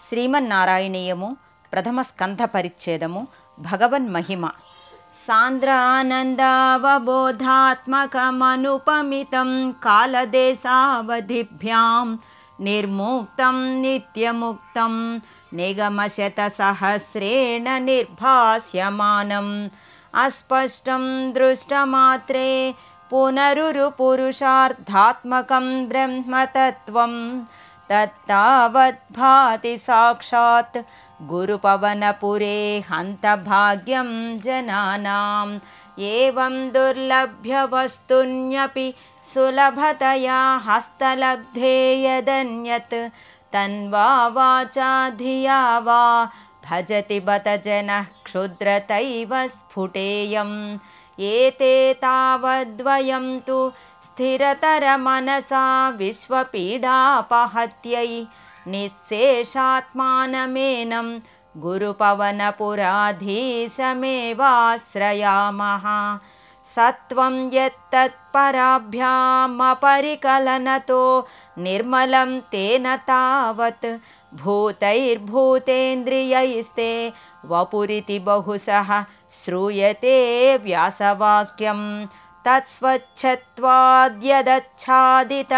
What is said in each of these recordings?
శ్రీమన్నారాయణీయము ప్రథమ స్కంధ పరిచ్ఛేదము భగవన్మహిమ సాంద్రానందావబోధాత్మకమనుపమితం కాలదేశావధిభ్యాం నిర్ముక్తం నిత్యముక్తం నిగమశతసహస్రేణ నిర్భాస్యమానం అస్పష్టం దృష్టమాత్రే పునరురుపురుషార్థాత్మకం బ్రహ్మతత్వం తత్తావద్భాతి సాక్షాత్ గురుపవనపురే హంతభాగ్యం జనానాం ఏవం దుర్లభ్యవస్తున్యపి సులభతయా హస్తలబ్ధే యదన్యత్ తన్వా వాచా ధియా వా భజతి బత జనః క్షుద్రతైవ స్ఫుటేయం ఏతే తావద్వయం తు స్థిరతరమనసా విశ్వపీడాపహత్యై నిశ్శేషాత్మానమేనం గురుపవనపురాధీశమేవాశ్రయామః సత్వం యత్తత్పరాభ్యామపరికలనతో నిర్మలం తేన తావత్ భూతైర్భూతేంద్రియైస్తే వపురితి బహుశః శ్రూయతే వ్యాసవాక్యం తత్స్వచ్ఛత్వాద్యదచ్ఛాదిత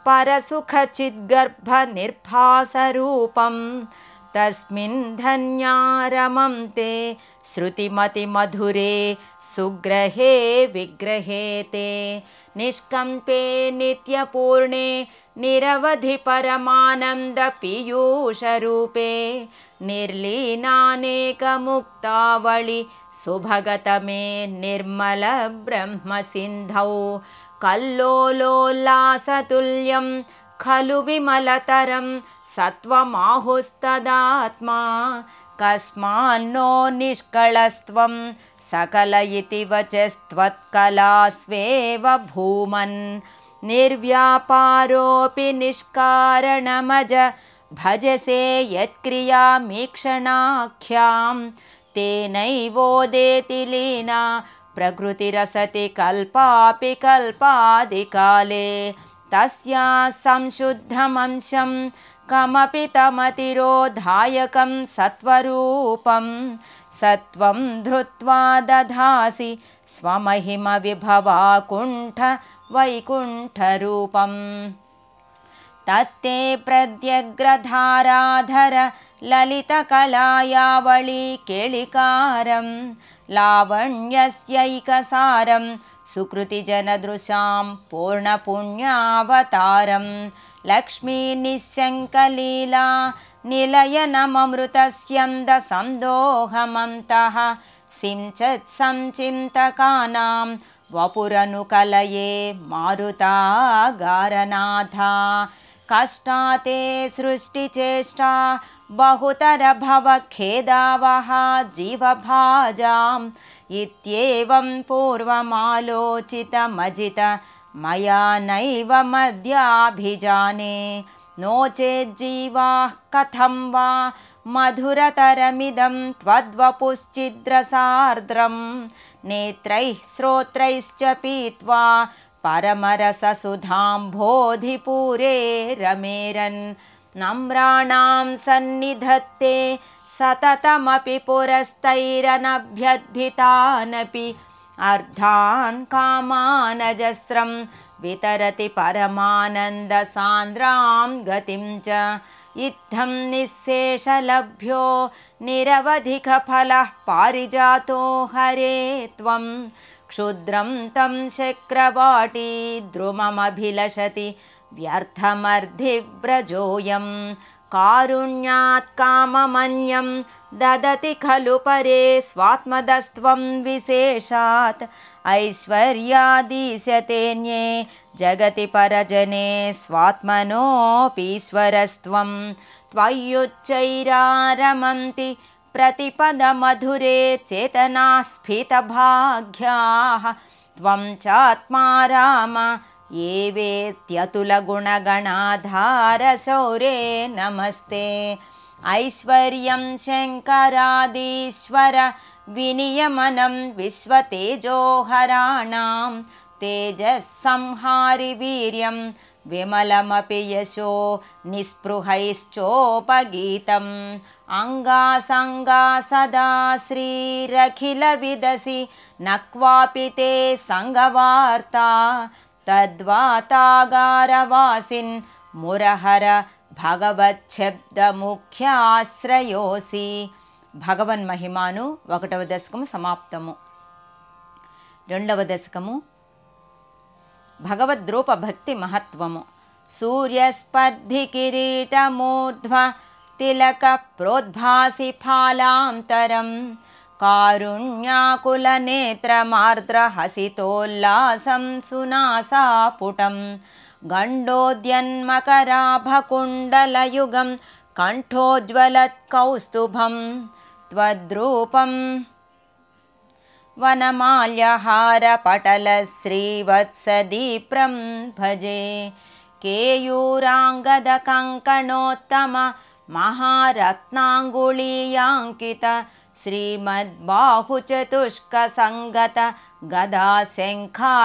పరసుఖచిద్గర్భ నిర్భాసరూపం తస్మిన్ ధన్యారమం తే శృతిమతిమధురే సుగ్రహే విగ్రహే తే నిష్కంపే నిత్యపూర్ణే నిరవధి పరమానంద పీయూషరూపే నిర్లీనానేకముక్తావళి సుభగతమే నిర్మల బ్రహ్మసింధౌ కల్లోలోల్లాసతుల్యం ఖలు విమలతరం సత్వమాహుస్తదాత్మా కస్మాన్నో నిష్కళస్త్వం సకల ఇతి వచస్త్వత్కలాస్వేవ భూమన్ నిర్వ్యాపారోపి నిష్కారణమజ భజసే యత్క్రియామీక్షణాఖ్యాం తేనైవోదేతి లీనా ప్రకృతిరసతి కల్పాపి కల్పాదికాలే తస్యా సంశుద్ధమంశం కమపి తమతిరోధాయకం సత్వరూపం సత్వం ధృత్వా దధాసి స్వమహిమ విభవాకుంఠ వైకుంఠరూపం తత్తే ప్రద్యగ్రధారాధర లలితకళాయావళి కేళికారం లావణ్యస్యైకసారం సుకృతిజనదృశాం పూర్ణపుణ్యావతారం లక్ష్మీ నిశ్శంకలీలా నిలయనమమృతస్యంద సందోహమంతః సించత్ సంచింతకానాం వపురనుకలయే మారుతాగారనాథ కష్టాతే సృష్టిచేష్టా బహుతర భవఖేదావహ జీవభాజాం ఇత్యేవం పూర్వమాలోచితమజిత మయా నైవ మధ్యాభిజానే నో చేజ్జీవాః కథం వా మధురతరమిదం త్వద్వపుశ్చిద్రసార్ద్రం నేత్రైః శ్రోత్రైశ్చ పీత్వా పరమరససుధాంబోధిపూరే రమేరన్ నమ్రాణాం సన్నిధత్తే సతతమపి పురస్తైరనభ్యర్థితానపి అర్ధాన్ కామానజస్రం వితరతి పరమానంద సాంద్రాం గతిం చ ఇత్థం నిశ్శేషలభ్యో నిరవధిక ఫలః పారిజాతో హరే త్వం క్షుద్రం తం శక్రవాటీ ద్రుమమభిలషతి వ్యర్థమర్ధివ్రజోయం కారుణ్యాత్ కామమన్యం దదతి ఖలు పరే స్వాత్మదస్త్వం విశేషాత్ ఐశ్వర్యాదీశతేన్యే జగతి పరజనే స్వాత్మనోపీశ్వరస్త్వం త్వయ్యుచ్చైరారమంతి ప్రతిపదమధురే చేతనా స్ఫీతభాగ్యాః త్వం చాత్మా రామ ఏ వేత్యతులగుణగణాధార శౌరే నమస్తే ఐశ్వర్యం శంకరాదీశ్వర వినియమనం విశ్వతేజోహరాణాం తేజస్సంహారి వీర్యం विमलमपि यशो निःस्पृहैश्चोपगीतम् अङ्गासङ्गा सदा श्रीरखिलविदसि न क्वापि ते सङ्गवार्ता तद्वातागारवासिन् मुरहर భగవచ్చబ్దముఖ్యాశ్రయోసి. భగవన్మహిమాను 1వ దశకము సమాప్తము. 2వ దశకము భగవద్రూప భక్తి మహత్వము. సూర్యస్పర్ధి కిరీటమూర్ధ్వ తిలక ప్రోద్భాసి ఫాలాంతరం కారుణ్యాకుల నేత్రమార్ద్ర హసితోల్లాసం సునాసాపుటం గండోద్యన్మకరాభకుండలయుగం కంఠోజ్వలత్కౌస్తుభం త్వద్రూపం వనమాల్యహారపటలశ్రీవత్సదీప్రం భజే. కేయూరాంగదకంకణోత్తమ మహారత్నాంగుళీయాంకిత శ్రీమద్బాహుచతుష్క సంగత గదా శంఖారిపంకేరుహాం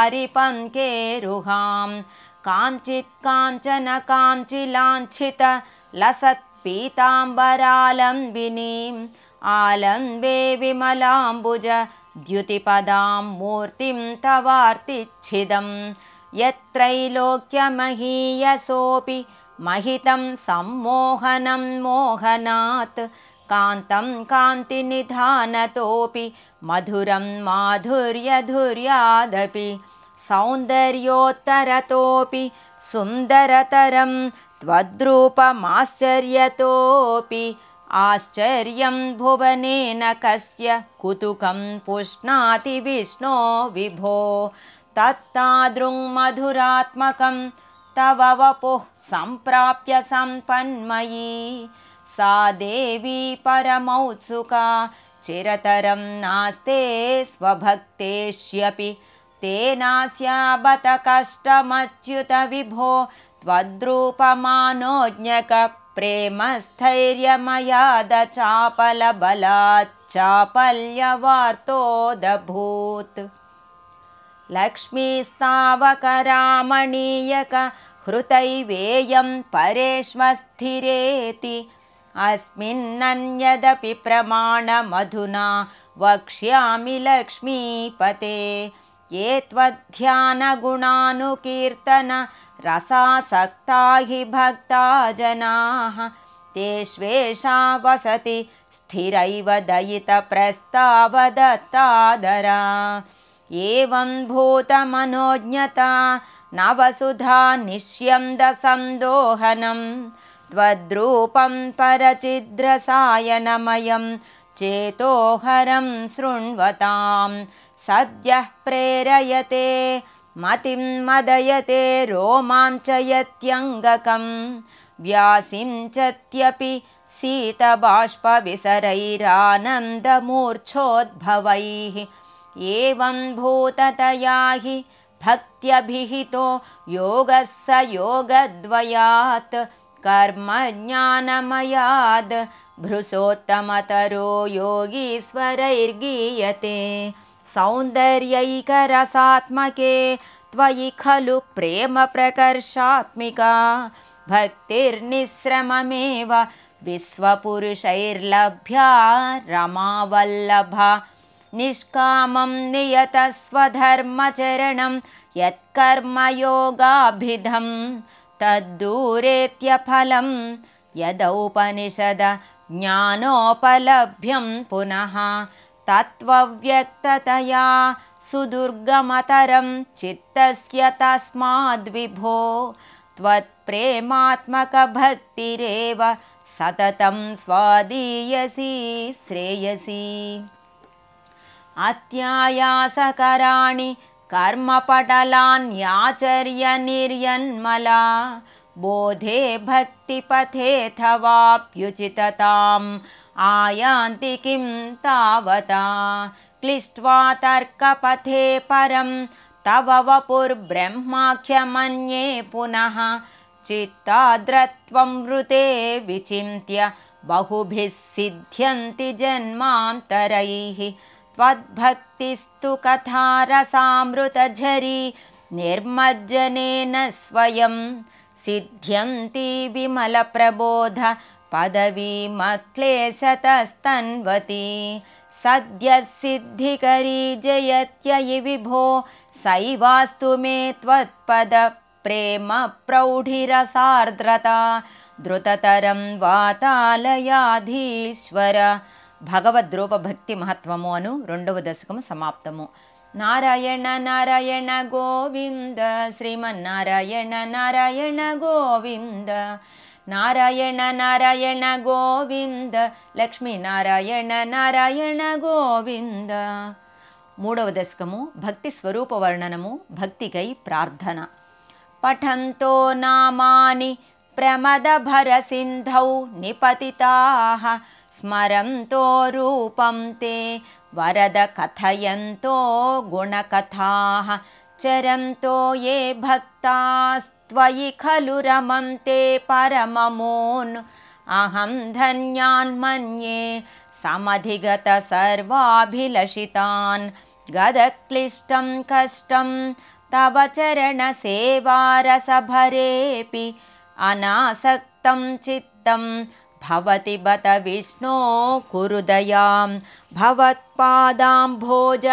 కాంచిత్ కాంచన కాంచిలాంఛిత లసత్ పీతాంబరాలంబినీం ఆలంబే విమలాంబుజ ద్యుతిపదాం మూర్తిం తవార్తిచ్ఛిదం యత్రైలోక్యమహీయసోపి మహితం సమ్మోహనం మోహనాత్ కాంతం కాంతినిధానతోపి మధురం మాధుర్యధుర్యాదపి సౌందర్యోత్తరతోపి సుందరతరం త్వద్రూపమాశ్చర్యతోపి ఆశ్చర్యం భువనేన కస్య కుతుకం పుష్ణాతి విష్ణో విభో తత్తాదృంమధురాత్మకం తవ వపుః సంప్రాప్య సంపన్మయీ సా దేవీ పరమౌత్సుకా చిరతరం నాస్తే స్వభక్తేష్యపి తేనాస్యాబత కష్టమచ్యుత విభో త్వద్రూపమానోజ్ఞక ప్రేమస్థైర్యమయాద చాపలబలాచ్చాపల్యవార్తోదభూత్. లక్ష్మీస్తావకరామణీయక హృతైవేయం పరేష్వస్థిరేతి అస్మిన్నన్యదపి ప్రమాణమధునా వక్ష్యామి లక్ష్మీపతే. ఏ త్వధ్యానగుణానుకీర్తన రసాసక్తా హి భక్తా జనాః తేష్వేషా వసతి స్థిరైవ దయిత ప్రస్తావదత్తాదరా. ఏవం భూతమనోజ్ఞతా నవసుధా నిశ్యంద సందోహనం త్వద్రూపం పరచిద్రసాయనమయం చేతోహరం శృణ్వతాం. సద్యః ప్రేరయతే మతిం మదయతే రోమాంచయత్యంగకం వ్యాసించత్యపి శీతబాష్పవిసరైరానందమూర్ఛోద్భవైః. ఏవం భూతతయా హి భక్త్యభిహితో యోగः స యోగద్వయాత్ కర్మజ్ఞానమయాద్ భృశోత్తమతరో యోగీశ్వరైర్గీయతే. సౌందర్యైకరసాత్మకే త్వయి ఖలు ప్రేమ ప్రకర్షాత్మికా భక్తిర్నిశ్రమమేవ విశ్వపురుషైర్లభ్యా రమావల్లభ. నిష్కామం నియతస్వధర్మచరణం యత్కర్మయోగాభిధం తద్దూరేత్యఫలం యదౌపనిషద జ్ఞానోపలభ్యం పునః. తత్వవ్యక్తతయా సుదుర్గమతరం చిత్తస్య తస్మాద్విభో త్వత్ప్రేమాత్మక భక్తిరేవ సతతం స్వాదీయసి శ్రేయసి. అత్యాయాసకరాణి కర్మపటలాన్యాచర్య నిర్యన్మలా బోధే భక్తిపథేథవాప్యుచితతాం ఆయాంతి కిం తావతా. క్లిష్ట్వా తర్కపథే పరం తవ వపుర్బ్రహ్మాఖ్యమన్యే పునః చిత్తాద్రత్వం వృతే విచింత్య బహుభిః సిద్ధ్యంతి జన్మాంతరైః. త్వద్భక్తిస్తు కథారసామృతఝరీ నిర్మజ్జనేన స్వయం సిద్ధ్యంతి విమలప్రబోధ పదవీమక్లేశతస్తన్వతి సద్యః సిద్ధికరీ జయత్యయి విభో సైవాస్తు మే త్వత్పద ప్రేమ ప్రౌఢిరసార్ద్రత ధృతతరం వాతాలయాధీశ్వర. భగవద్రూప భక్తి మహత్వము అను 2వ దశకము సమాప్తము. నారాయణ నారాయణ గోవింద శ్రీమన్నారాయణ నారాయణ గోవింద నారాయణ నారాయణ గోవింద లక్ష్మీనారాయణ నారాయణ గోవింద. 3వ దశకము భక్తి స్వరూప వర్ణనము, భక్తికై ప్రార్థన. పఠంతో నామాని ప్రమదభరసింధౌ నిపతితాః స్మరంతో రూపం తే వరద కథయంతో గుణకథాః చరంతో ఏ భక్తాస్త్వయి ఖలు రమంతే పరమమోన్ అహం ధన్యాన్ మన్యే సమధిగత సర్వాభిలషితాన్ గదక్లిష్టం కష్టం తవ చరణ సేవారసభరేపి అనాసక్తం చిత్తం భవతి బత విష్ణో కురుదయాం భవత్పాదాంభోజ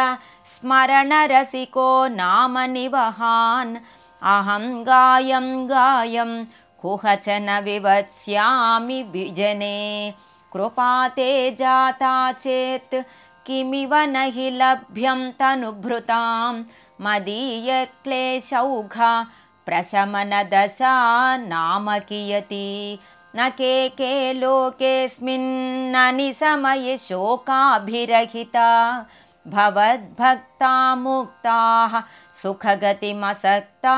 స్మరణరసికో నామ నివహాన్ అహం గాయం గాయం కుహచన వివత్స్యామి విజనే కృపాతే జాతా చేత్ కిమివ నహి లభ్యం తనుభృతాం మదీయ క్లేశౌఘ ప్రశమన దశా నామ కియతి నకేకే లోకేస్మిన్నని సమయే శోకాభిరహితా భవద్భక్తా ముక్తాః సుఖగతిమసక్తా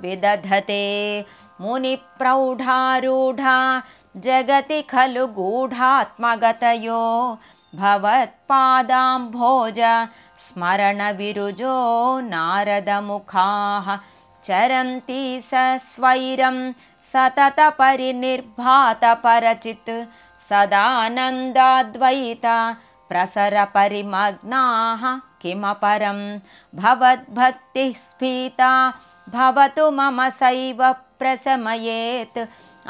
విదధతే మునిప్రౌఢారూఢా జగతి ఖలు గూఢాత్మగతయో భవత్పాదాంభోజ స్మరణ విరుజో నారదముఖాః చరంతి సస్వైరం సతత పరినిర్భాత పరచిత్ సదానందాద్వైత ప్రసర పరిమగ్నాః కిమపరం భవద్భక్తి స్ఫీతా భవతు మమ సైవ ప్రశమయేత్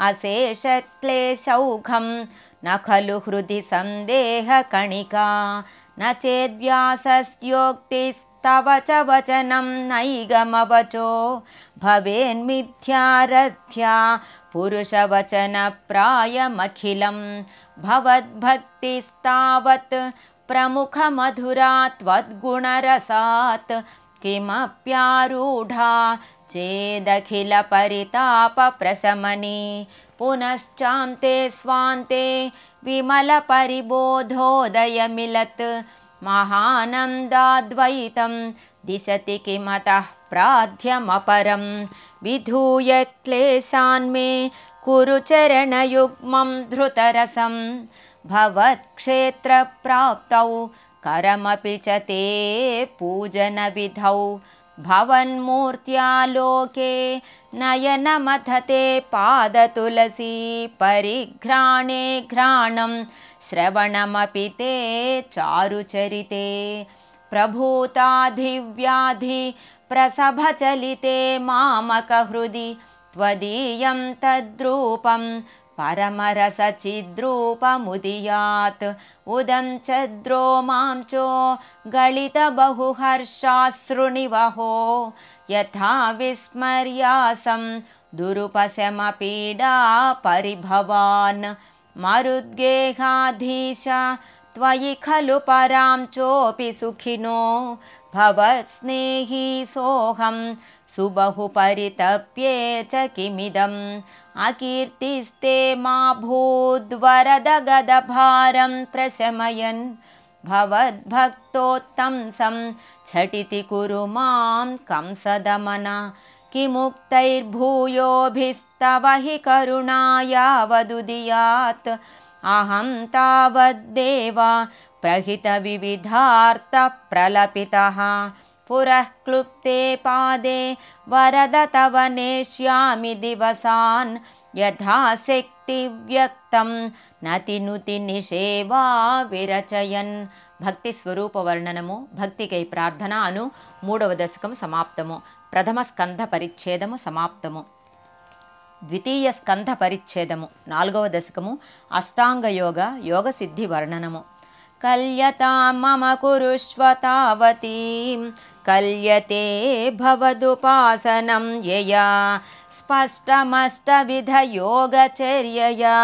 అశేషక్లేశౌఘం న ఖలు హృది సందేహ కణికా న చేద్వ్యాసస్యోక్తిస్తవ చ వచనం నైగమవచో భవేన్మిథ్యారథ్యా పురుషవచన ప్రాయమఖిలం భవద్భక్తిస్తావత్ ప్రముఖ మధురా త్వద్గుణరసాత్ కిమప్యారూఢా చేదఖిల పరితాప ప్రశమని పునశ్చాంతే స్వాంతే విమల పరిబోధోదయమిలత్ మహానందాద్వైతం దిశతి కిమతః ప్రాధ్యమపరం విధూయ క్లేశాన్మే కురు చరణయుగ్మం ధృతరసం భవత్క్షేత్ర ప్రాప్తౌ కరమపి చ తే పూజన విధౌ భవన్మూర్త్యాలోకే నయనమథతే పాదతులసీ పరిఘ్రాణే ఘ్రాణం శ్రవణమపి తే చారుచరితే ప్రభూతాధివ్యాధి ప్రసభచలితే మామక హృది త్వదీయం తద్రూపం పరమరసచిద్రూపముదియాత్ ఉదం చద్రో మాంచో గళిత బహుహర్షాశ్రునివహో యథా విస్మర్యాసం దురుపశమ పీడా పరిభవాన్ మరుద్గేహాధీశ త్వయి ఖలు పరాం చోపి సుఖినో భవస్నేహీ సోహం సుబహు పరితప్యే చ కిమిదం అకీర్తిస్తే మా భూద్వరద గదభారం ప్రశమయన్ భవద్భక్తోత్తంసం ఝటితి కురు మాం కంసదమన కిముక్తైర్భూయోభిస్తవ హి కరుణాయావదుదియాత్ అహం తావద్దేవ ప్రహిత వివిధార్థ ప్రలపితః పురః క్లుప్తే పాదే వరద తవ నేష్యామి దివసాన్ యథాశక్తి వ్యక్తం నతినుతి నిషేవా విరచయన్. భక్తి స్వరూప వర్ణనము, భక్తికై ప్రార్థన అను 3వ దశకం సమాప్తము. ప్రథమ స్కంధ పరిచ్ఛేదము సమాప్తము. ద్వితీయ స్కంధ పరిచ్ఛేదము 4వ దశకము అష్టాంగయోగ యోగసిద్ధి వర్ణనము. కల్యతాం మమ కురుష్వ తావతీం కల్యతే భవదుపాసనం యయా స్పష్టమష్టవిధయోగచర్యయా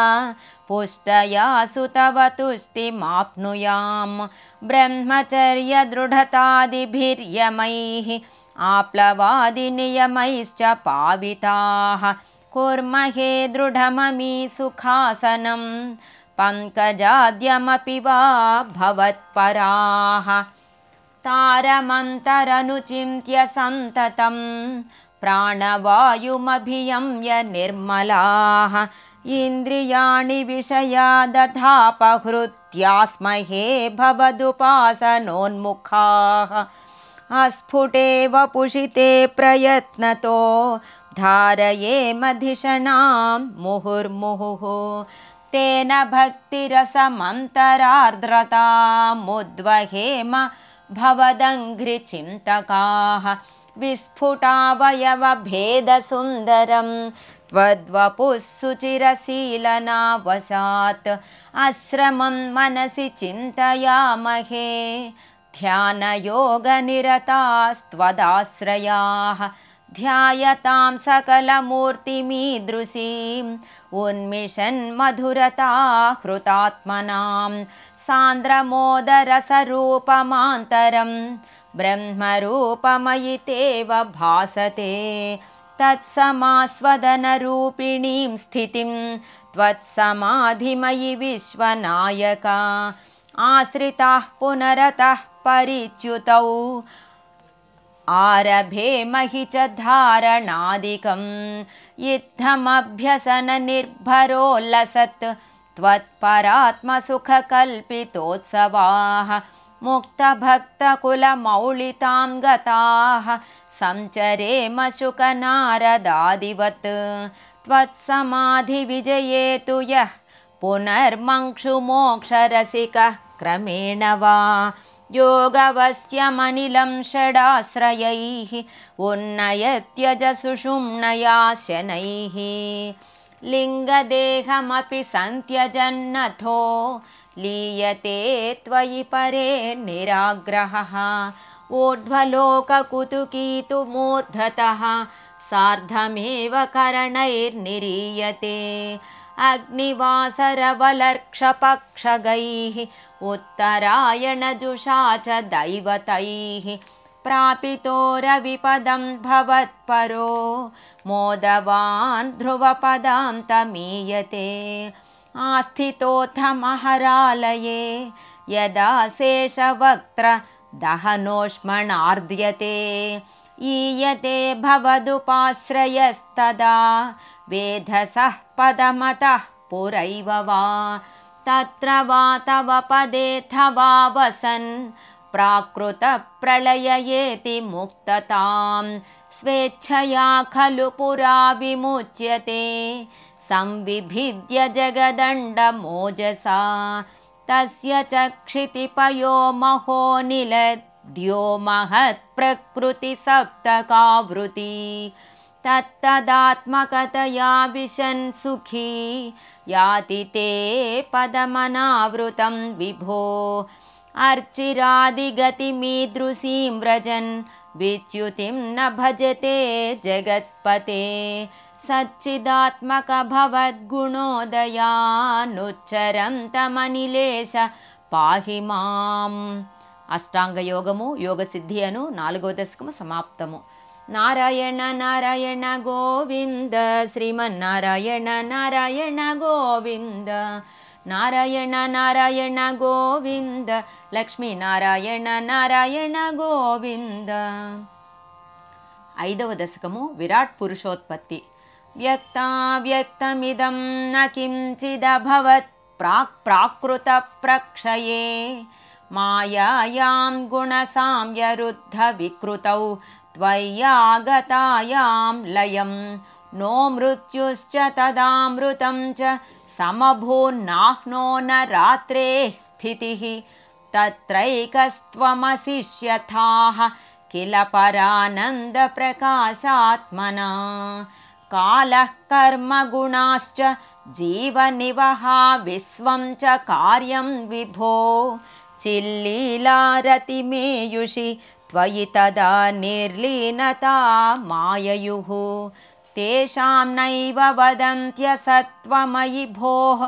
పుష్టయాసు తవ తుష్టిమాప్నుయాం బ్రహ్మచర్యదృఢతాదిభిర్యమైః ఆప్లవాదినియమైశ్చ పావితాః కుర్మహే దృఢమమీ సుఖాసనం పంకజాద్యమపి వా భవత్పరాః తారమంతరనుచింత్య సంతతం ప్రాణవాయుమభియమ్య నిర్మలాః ఇంద్రియాణి విషయాదథాపహృత్యాస్మహే భవదుపాసనోన్ముఖాః అస్ఫుటేవ పుషితే ప్రయత్నతో ధారయేమధిషణాం ముహుర్ముహుః తేన భక్తిరసమంతరార్ద్రతాముద్వహేమ భవదంఘ్రిచింతకాః విస్ఫుటావయవభేదసుందరం త్వద్వపుః సుచిరశీలనావశాత్ ఆశ్రమం మనసి చింతయామహే ధ్యానయోగనిరతాస్త్వదాశ్రయాః ధ్యాయతాం సకలమూర్తిమీదృశీం ఉన్మిషన్మధురతా హృతాత్మనాం సాంద్రమోదరసరూపమాంతరం బ్రహ్మరూపమయితేవ భాసతే తత్సమాస్వదనరూపిణీం స్థితిం త్వత్సమాధిమయి విశ్వనాయకా ఆశ్రితాః పునరతః పరిచ్యుతౌ ఆరభేమహి చ ధారణాదికం ఇత్తమభ్యసన నిర్భరోల్లసత్ త్వత్పరాత్మసుఖకల్పితోత్సవాః ముక్తభక్తకులమౌళితాం గతాః సంచరేమ శుకనారదాదివత్ త్వత్సమాధివిజయేతు యః పునర్మంక్షుమోక్షరసికः క్రమేణ వా యోగవస్యమనిలం షడాశ్రయైః ఉన్నయత్యజ సుషుమ్నయా శనైః లింగదేహమపి సంత్యజన్నథో లీయతే త్వయి పరే నిరాగ్రహః ఊర్ధ్వలోకకుతుకీతుమూర్ధతః సార్ధమేవ కరణైర్నిరీయతే అగ్నివాసరవలర్క్షపక్షగైః ఉత్తరాయణజుషా చ దైవతైః ప్రాపితోరవిపదం భవత్పరో మోదవాన్ ధ్రువపదాం తమీయతే ఆస్థితోऽथ మహరాలయే యదా శేషవక్త్ర దహనోష్మణార్ద్యతే ఈయతే భవదుపాశ్రయస్తదా వేధసః పదమతః పురైవ వా తత్ర వా తవ పదేऽథవా వసన్ ప్రాకృత ప్రళయయేతి ముక్తతాం స్వేచ్ఛయా ఖలు పురా విముచ్యతే సంవిభిద్య జగదండమోజసా తస్య చక్షితిపయో మహోనిలద్యో మహత్ప్రకృతి సప్తకావృతి తత్తదాత్మకతయా విశన్ సుఖీ యాతి తే పదమనావృతం విభో అర్చిరాదిగతిమీదృశీం వ్రజన్ విచ్యుతిం న భజతే జగత్పతే సచ్చిదాత్మక భవద్గుణోదయానుచ్చరం తమనిలేశ పాహి మాం. అష్టాంగయోగము యోగసిద్ధి అను 4వ దశకము సమాప్తము. నారాయణ నారాయణ గోవింద శ్రీమన్నారాయణ నారాయణ గోవింద నారాయణ నారాయణ గోవింద లక్ష్మీనారాయణ నారాయణ గోవింద. 5వ దశకము విరాట్ పురుషోత్పత్తి. వ్యక్తావ్యక్తమిదం న కించిదభవత్ ప్రాకృత ప్రక్షయే మాయాయాం గుణసామ్యరుద్ధ వికృతౌ త్వయ్యాగతాయాం లయం నో మృత్యుశ్చ తదామృతం చ సమభూన్నాహ్నో న రాత్రే స్థితిః తత్రైకస్త్వమసిష్యథాః किल परानन्दप्रकाशात्मना कालः कर्मगुणाश्च जीवनिवहा विश्वं च कार्यं विभो चिल्लीलारतिमेयुषि त्वयि तदा निर्लीनता माययुः तेषां नैव वदन्त्यसत्त्वमयि भोः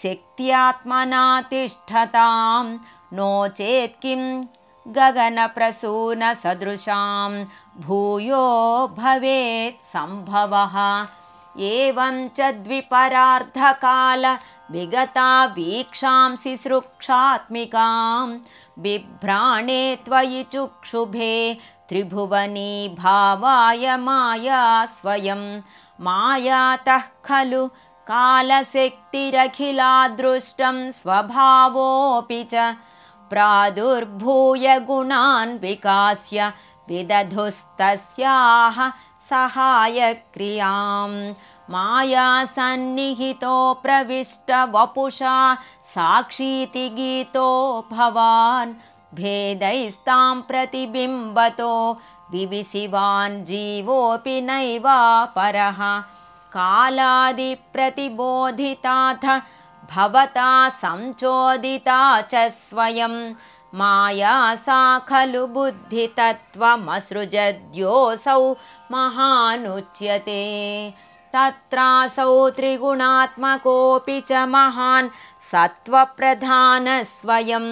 शक्त्यात्मना तिष्ठतां नो चेत् किं गगनप्रसूनसदृशां भूयो भवेत् सम्भवः एवं च द्विपरार्धकाल विगता वीक्षांसि सृक्षात्मिकां बिभ्राणे त्वयि चुक्षुभे त्रिभुवनी भावाय माया स्वयं मायातः खलु कालशक्तिरखिलादृष्टं स्वभावोऽपि च प्रादुर्भूय गुणान् विकास्य विदधुस्तस्याः सहायक्रियां माया सन्निहितो प्रविष्टवपुषा साक्षीति गीतो भवान् भेदैस्तां प्रतिबिम्बतो विविशिवान् जीवोऽपि नैवापरः कालादिप्रतिबोधिताथ भवता संचोदिता च स्वयं माया सा खलु बुद्धितत्त्वमसृजद्योऽसौ महानुच्यते तत्रासौ त्रिगुणात्मकोऽपि च महान् सत्त्वप्रधानः स्वयं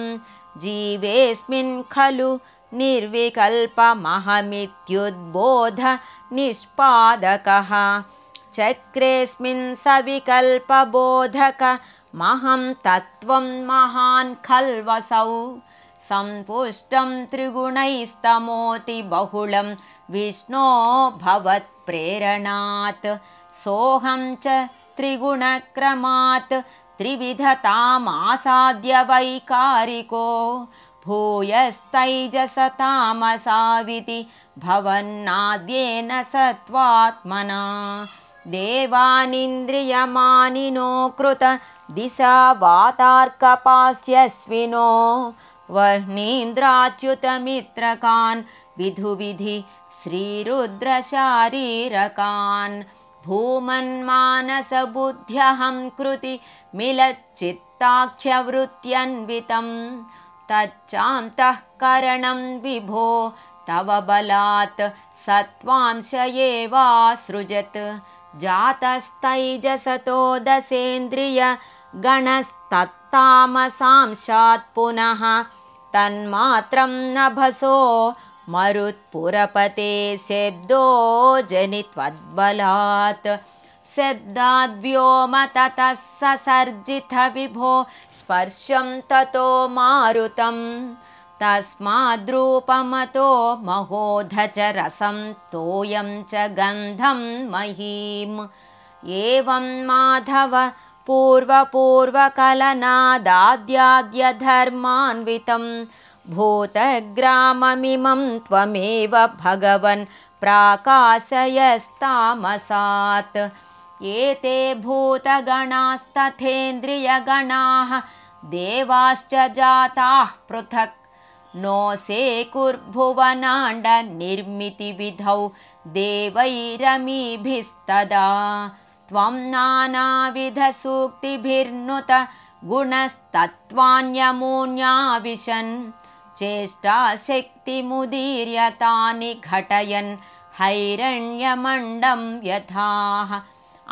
जीवेऽस्मिन् खलु निर्विकल्पमहमित्युद्बोध निष्पादकः चक्रेऽस्मिन् सविकल्पबोधकमहं तत्त्वं महान् खल्वसौ सम्पुष्टं त्रिगुणैस्तमोति बहुलं विष्णो भवत्प्रेरणात् सोऽहं च त्रिगुणक्रमात् त्रिविधतामासाद्य वैकारिको भूयस्तैजसतामसाविति भवन्नाद्येन सत्त्वात्मना देवानिन्द्रियमानिनो कृत दिशा वातार्कपास्यश्विनो वह्नीन्द्राच्युतमित्रकान् विधुविधि श्रीरुद्रशारीरकान् भूमन्मानसबुद्ध्यहं कृति मिलच्चित्ताख्यवृत्त्यन्वितं तच्चान्तःकरणं विभो तव बलात् सत्त्वांश एवासृजत् जातस्तैजसतो दशेन्द्रिय गणस्तत्तामसांशात् पुनः तन्मात्रं नभसो मरुत्पुरपते शब्दो जनित्वद्बलात् शब्दाद्व्योम ततः ससर्जित विभो स्पर्शं ततो मारुतं तस्माद्रूपमतो महोध च रसं तोयं च गन्धं महीम् एवं माधव पूर्वपूर्वकलनादाद्याद्यधर्मान्वितं भूतग्राममिमं त्वमेव भगवन् प्राकाशयस्तामसात् एते भूतगणास्तथेन्द्रियगणाः देवाश्च जाताः पृथक् नो सेकुर्भुवनाण्डनिर्मितिविधौ देवैरमीभिस्तदा त्वं नानाविधसूक्तिभिर्नुत गुणस्तत्त्वान्यमून्याविशन् चेष्टाशक्तिमुदीर्यतानि घटयन् हैरण्यमण्डं यथाः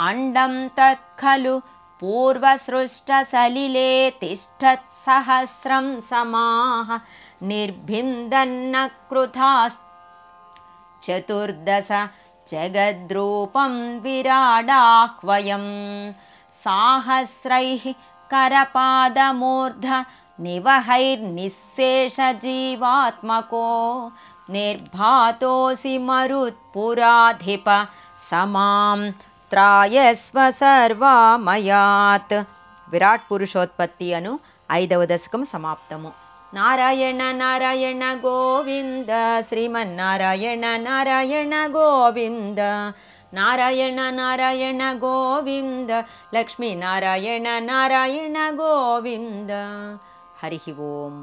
अण्डं तत् खलु पूर्वसृष्टसलिले तिष्ठत्सहस्रं समाः निर्भिन्दन्न कृताश्चतुर्दश जगद्रूपं विराडाह्वयं साहस्रैः करपादमूर्ध निवहैर्निःशेषजीवात्मको निर्भातोऽसि मरुत्पुराधिप समां త్రాయస్వ సర్వామయాత్. విరాట్ పురుషోత్పత్తి అను 5వ దశకం సమాప్తము. నారాయణ నారాయణ గోవింద శ్రీమన్నారాయణ నారాయణ గోవింద నారాయణ నారాయణ గోవింద లక్ష్మీనారాయణ నారాయణ గోవింద. హరి ఓం.